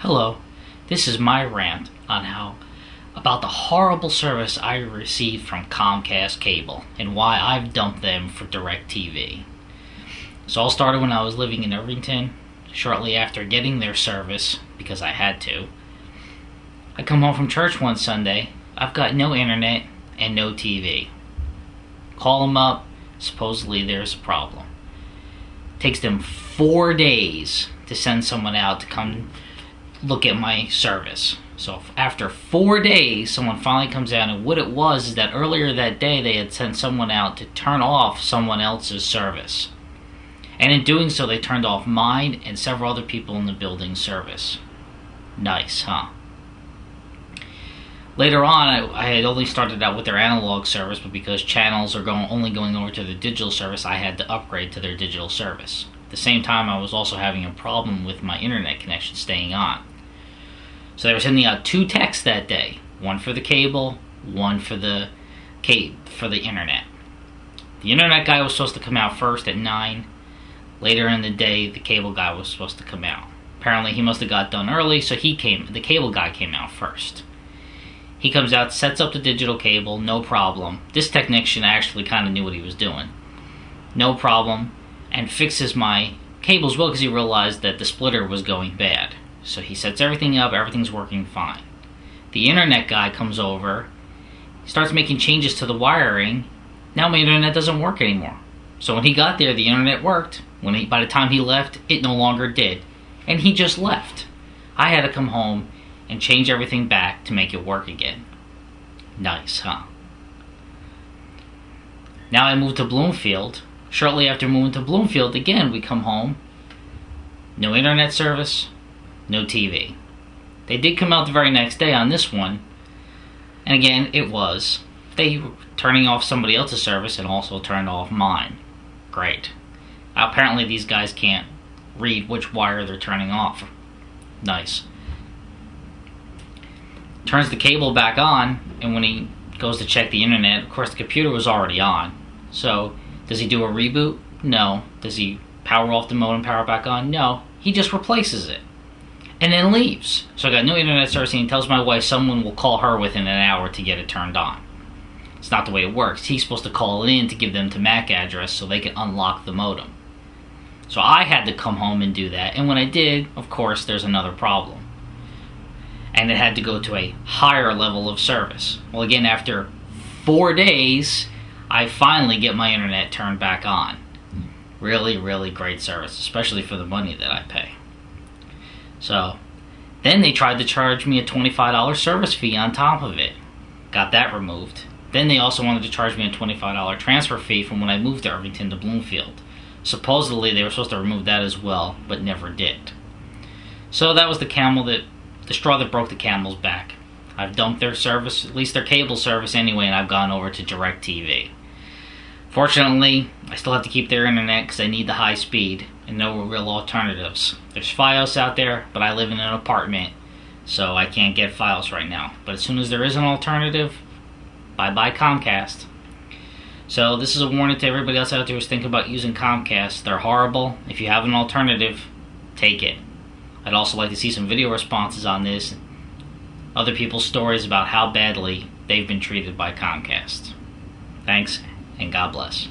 Hello, this is my rant on about the horrible service I received from Comcast Cable and why I've dumped them for DirecTv. So all started when I was living in Irvington. Shortly after getting their service, because I had to, I come home from church one Sunday. I've got no internet and no TV. Call them up, supposedly there's a problem. Takes them 4 days to send someone out to come look at my service. So after 4 days, someone finally comes out, and what it was is that earlier that day they had sent someone out to turn off someone else's service. And in doing so, they turned off mine and several other people in the building's service. Nice, huh? Later on, I had only started out with their analog service, but because channels are only going over to the digital service, I had to upgrade to their digital service. At the same time, I was also having a problem with my internet connection staying on. So they were sending out 2 texts that day, one for the cable, one for the internet. The internet guy was supposed to come out first at 9. Later in the day, the cable guy was supposed to come out. Apparently, he must have got done early, so the cable guy came out first. He comes out, sets up the digital cable, no problem. This technician actually kind of knew what he was doing. No problem, and fixes my cables well because he realized that the splitter was going bad. So he sets everything up, everything's working fine. The internet guy comes over, starts making changes to the wiring. Now my internet doesn't work anymore. So when he got there, the internet worked. By the time he left, it no longer did. And he just left. I had to come home and change everything back to make it work again. Nice, huh? Now I moved to Bloomfield. Shortly after moving to Bloomfield, again we come home. No internet service, no TV. They did come out the very next day on this one. And again, they were turning off somebody else's service and also turned off mine. Great. Apparently these guys can't read which wire they're turning off. Nice. Turns the cable back on, and when he goes to check the internet, of course the computer was already on. So, does he do a reboot? No. Does he power off the modem, power back on? No. He just replaces it. And then leaves. So I got no internet service, and he tells my wife someone will call her within an hour to get it turned on. It's not the way it works. He's supposed to call it in to give them the MAC address so they can unlock the modem. So I had to come home and do that, and when I did, of course, there's another problem. And it had to go to a higher level of service. Well, again, after 4 days, I finally get my internet turned back on. Really, really great service, especially for the money that I pay. So, then they tried to charge me a $25 service fee on top of it. Got that removed. Then they also wanted to charge me a $25 transfer fee from when I moved to Irvington to Bloomfield. Supposedly they were supposed to remove that as well, but never did. So that was the straw that broke the camel's back. I've dumped their service, at least their cable service anyway, and I've gone over to DirecTv. Fortunately, I still have to keep their internet because I need the high speed and no real alternatives. There's Fios out there, but I live in an apartment, so I can't get Fios right now. But as soon as there is an alternative, bye-bye Comcast. So this is a warning to everybody else out there who's thinking about using Comcast. They're horrible. If you have an alternative, take it. I'd also like to see some video responses on this. Other people's stories about how badly they've been treated by Comcast. Thanks, and God bless.